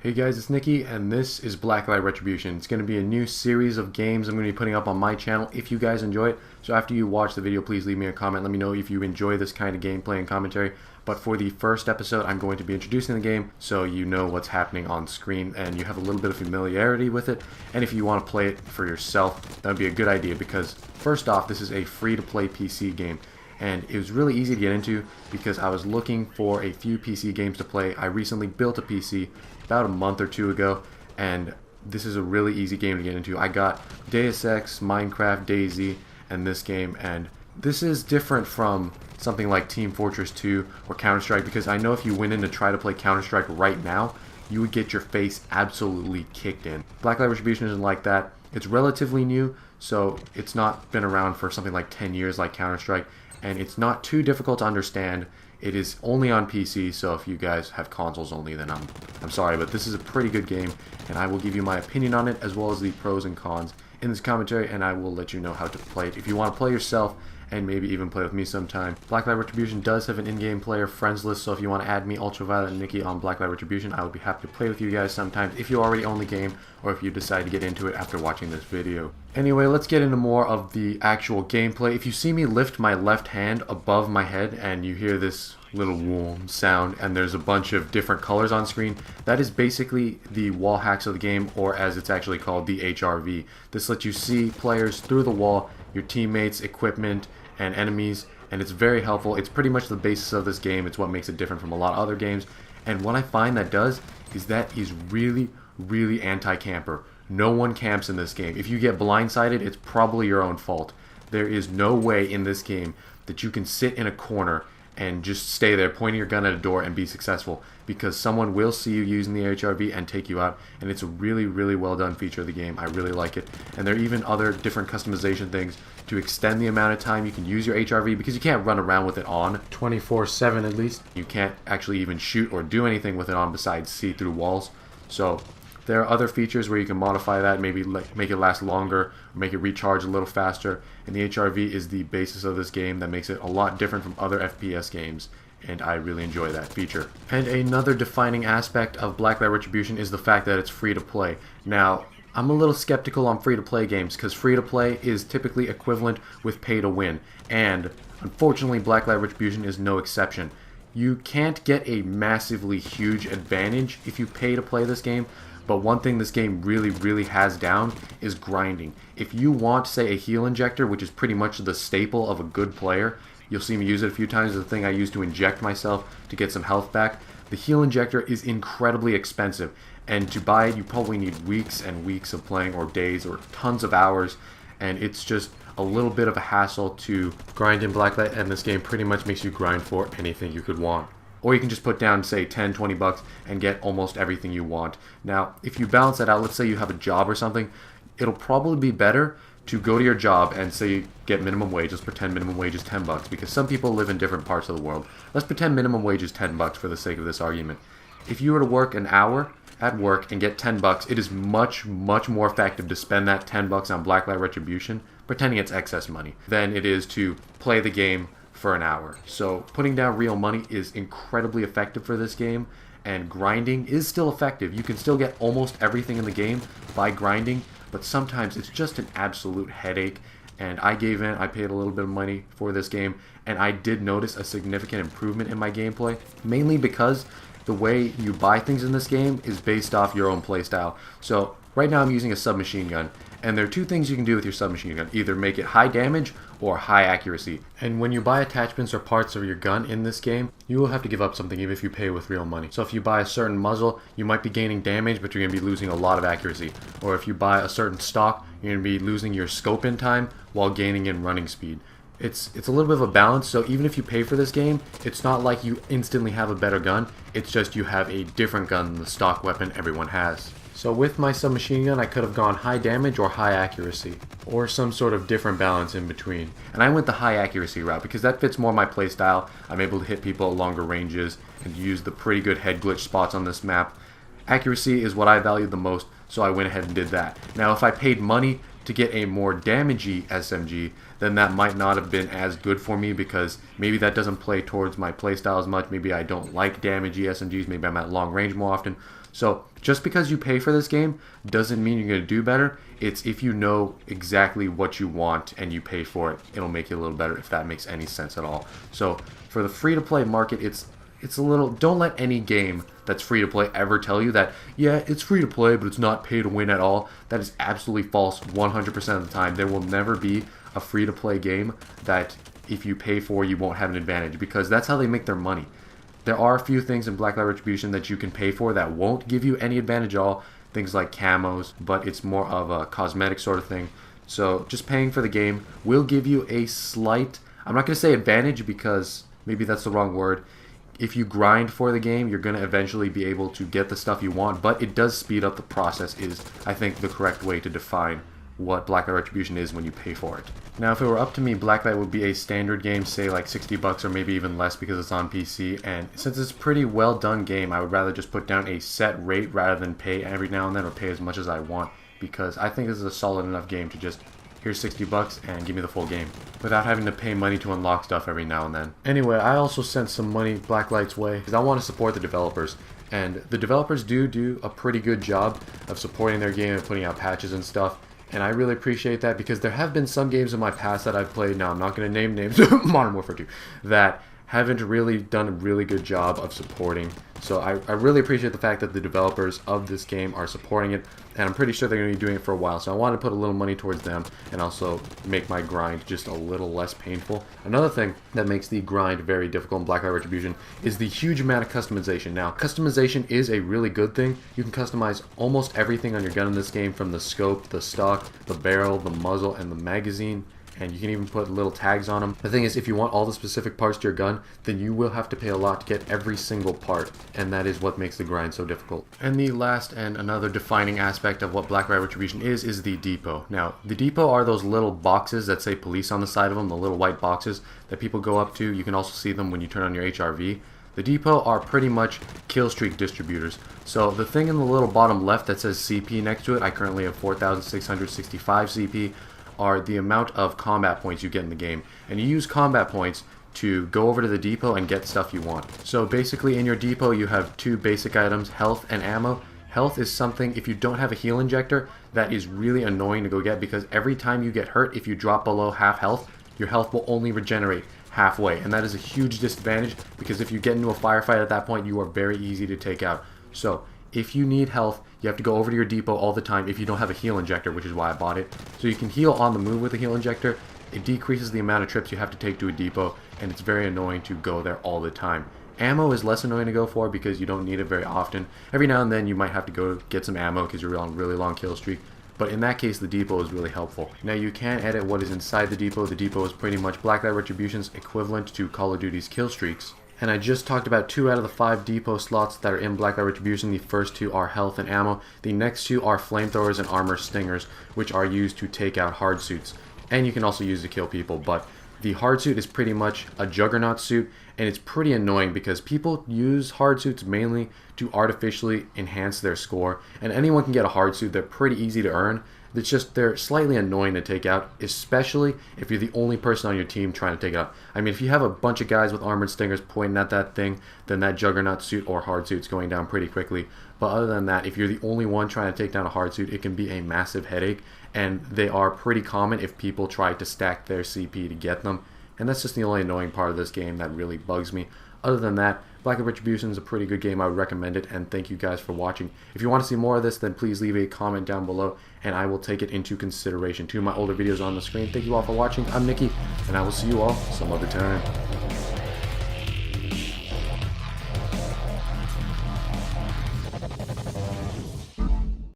Hey guys, it's Nikki, and this is Blacklight Retribution. It's going to be a new series of games I'm going to be putting up on my channel if you guys enjoy it. So after you watch the video, please leave me a comment. Let me know if you enjoy this kind of gameplay and commentary. But for the first episode, I'm going to be introducing the game so you know what's happening on screen and you have a little bit of familiarity with it. And if you want to play it for yourself, that would be a good idea because first off, this is a free-to-play PC game. And it was really easy to get into because I was looking for a few PC games to play. I recently built a PC about a month or two ago, and this is a really easy game to get into. I got Deus Ex, Minecraft, DayZ, and this game, and this is different from something like Team Fortress 2 or Counter-Strike because I know if you went in to try to play Counter-Strike right now, you would get your face absolutely kicked in. Blacklight Retribution isn't like that. It's relatively new, so it's not been around for something like 10 years like Counter-Strike, and it's not too difficult to understand. It is only on PC, so if you guys have consoles only, then I'm sorry, but this is a pretty good game, and I will give you my opinion on it as well as the pros and cons in this commentary, and I will let you know how to play it. If you want to play yourself and maybe even play with me sometime. Blacklight Retribution does have an in-game player friends list, so if you want to add me, Ultraviolet and Nikki, on Blacklight Retribution, I would be happy to play with you guys sometimes if you already own the game or if you decide to get into it after watching this video. Anyway, let's get into more of the actual gameplay. If you see me lift my left hand above my head and you hear this little warm sound and there's a bunch of different colors on screen, that is basically the wall hacks of the game, or as it's actually called, the HRV. This lets you see players through the wall, your teammates, equipment, and enemies, and it's very helpful. It's pretty much the basis of this game. It's what makes it different from a lot of other games, and what I find that does is that is really anti-camper. No one camps in this game. If you get blindsided, it's probably your own fault. There is no way in this game that you can sit in a corner and just stay there pointing your gun at a door and be successful, because someone will see you using the HRV and take you out, and it's a really well done feature of the game. I really like it, and there are even other different customization things to extend the amount of time you can use your HRV, because you can't run around with it on 24/7 at least. You can't actually even shoot or do anything with it on besides see through walls. So there are other features where you can modify that, maybe make it last longer, or make it recharge a little faster, and the HRV is the basis of this game that makes it a lot different from other FPS games, and I really enjoy that feature. And another defining aspect of Blacklight Retribution is the fact that it's free to play. Now, I'm a little skeptical on free to play games because free to play is typically equivalent with pay to win, and unfortunately Blacklight Retribution is no exception. You can't get a massively huge advantage if you pay to play this game. But one thing this game really has down is grinding. If you want, say, a heal injector, which is pretty much the staple of a good player, you'll see me use it a few times. It's the thing I use to inject myself to get some health back. The heal injector is incredibly expensive, and to buy it you probably need weeks and weeks of playing, or days, or tons of hours, and it's just a little bit of a hassle to grind in Blacklight, and this game pretty much makes you grind for anything you could want. Or you can just put down, say, 10, 20 bucks and get almost everything you want. Now, if you balance that out, let's say you have a job or something, it'll probably be better to go to your job and say you get minimum wage. Let's pretend minimum wage is 10 bucks because some people live in different parts of the world. Let's pretend minimum wage is 10 bucks for the sake of this argument. If you were to work an hour at work and get 10 bucks, it is much more effective to spend that 10 bucks on Blacklight Retribution, pretending it's excess money, than it is to play the game for an hour. So putting down real money is incredibly effective for this game, and grinding is still effective. You can still get almost everything in the game by grinding, but sometimes it's just an absolute headache, and I gave in. I paid a little bit of money for this game, and I did notice a significant improvement in my gameplay, mainly because the way you buy things in this game is based off your own playstyle. So right now I'm using a submachine gun, and there are two things you can do with your submachine gun. Either make it high damage or high accuracy. And when you buy attachments or parts of your gun in this game, you will have to give up something even if you pay with real money. So if you buy a certain muzzle, you might be gaining damage, but you're going to be losing a lot of accuracy. Or if you buy a certain stock, you're going to be losing your scope in time while gaining in running speed. It's a little bit of a balance, so even if you pay for this game, it's not like you instantly have a better gun, it's just you have a different gun than the stock weapon everyone has. So with my submachine gun, I could have gone high damage or high accuracy, or some sort of different balance in between. And I went the high accuracy route because that fits more my playstyle. I'm able to hit people at longer ranges and use the pretty good head glitch spots on this map. Accuracy is what I valued the most, so I went ahead and did that. Now if I paid money to get a more damagey SMG, then that might not have been as good for me because maybe that doesn't play towards my playstyle as much. Maybe I don't like damagey SMGs, maybe I'm at long range more often. So just because you pay for this game doesn't mean you're going to do better. It's if you know exactly what you want and you pay for it, it'll make you a little better, if that makes any sense at all. So for the free-to-play market, it's a little, don't let any game that's free to play ever tell you that, yeah, it's free to play, but it's not pay to win at all. That is absolutely false 100% of the time. There will never be a free to play game that if you pay for, you won't have an advantage, because that's how they make their money. There are a few things in Blacklight Retribution that you can pay for that won't give you any advantage at all. Things like camos, but it's more of a cosmetic sort of thing. So just paying for the game will give you a slight, I'm not going to say advantage because maybe that's the wrong word. If you grind for the game, you're going to eventually be able to get the stuff you want, but it does speed up the process, is I think the correct way to define what Blacklight Retribution is when you pay for it. Now, if it were up to me, Blacklight would be a standard game, say like 60 bucks or maybe even less because it's on PC, and since it's a pretty well done game, I would rather just put down a set rate rather than pay every now and then or pay as much as I want, because I think this is a solid enough game to just, here's 60 bucks and give me the full game without having to pay money to unlock stuff every now and then. Anyway, I also sent some money Blacklight's way because I want to support the developers, and the developers do a pretty good job of supporting their game and putting out patches and stuff. And I really appreciate that, because there have been some games in my past that I've played, now I'm not going to name names, Modern Warfare 2, that haven't really done a really good job of supporting. So I really appreciate the fact that the developers of this game are supporting it, and I'm pretty sure they're going to be doing it for a while. So I want to put a little money towards them and also make my grind just a little less painful. Another thing that makes the grind very difficult in Blacklight Retribution is the huge amount of customization. Now, customization is a really good thing. You can customize almost everything on your gun in this game, from the scope, the stock, the barrel, the muzzle, and the magazine. And you can even put little tags on them. The thing is, if you want all the specific parts to your gun, then you will have to pay a lot to get every single part, and that is what makes the grind so difficult. And the last and another defining aspect of what Blacklight Retribution is the depot. Now, the depot are those little boxes that say police on the side of them, the little white boxes that people go up to. You can also see them when you turn on your HRV. The depot are pretty much killstreak distributors. So the thing in the little bottom left that says CP next to it, I currently have 4,665 CP, are the amount of combat points you get in the game. And you use combat points to go over to the depot and get stuff you want. So basically in your depot you have two basic items, health and ammo. Health is something, if you don't have a heal injector, that is really annoying to go get, because every time you get hurt, if you drop below half health, your health will only regenerate halfway. And that is a huge disadvantage, because if you get into a firefight at that point, you are very easy to take out. So if you need health, you have to go over to your depot all the time if you don't have a heal injector, which is why I bought it. So you can heal on the move with a heal injector. It decreases the amount of trips you have to take to a depot, and it's very annoying to go there all the time. Ammo is less annoying to go for because you don't need it very often. Every now and then you might have to go get some ammo because you're on a really long kill streak. But in that case, the depot is really helpful. Now, you can edit what is inside the depot. The depot is pretty much Blacklight Retribution's equivalent to Call of Duty's kill streaks. And I just talked about 2 out of the 5 depot slots that are in Blacklight Retribution. The first 2 are health and ammo. The next 2 are flamethrowers and armor stingers, which are used to take out hardsuits. And you can also use to kill people, but the hardsuit is pretty much a juggernaut suit, and it's pretty annoying because people use hardsuits mainly to artificially enhance their score, and anyone can get a hardsuit. They're pretty easy to earn. It's just they're slightly annoying to take out, especially if you're the only person on your team trying to take it out. I mean, if you have a bunch of guys with armored stingers pointing at that thing, then that juggernaut suit or hardsuit's going down pretty quickly. But other than that, if you're the only one trying to take down a hardsuit, it can be a massive headache, and they are pretty common if people try to stack their CP to get them. And that's just the only annoying part of this game that really bugs me. Other than that, Blacklight Retribution is a pretty good game. I would recommend it, and thank you guys for watching. If you want to see more of this, then please leave a comment down below, and I will take it into consideration. 2 of my older videos on the screen. Thank you all for watching. I'm Nikki, and I will see you all some other time.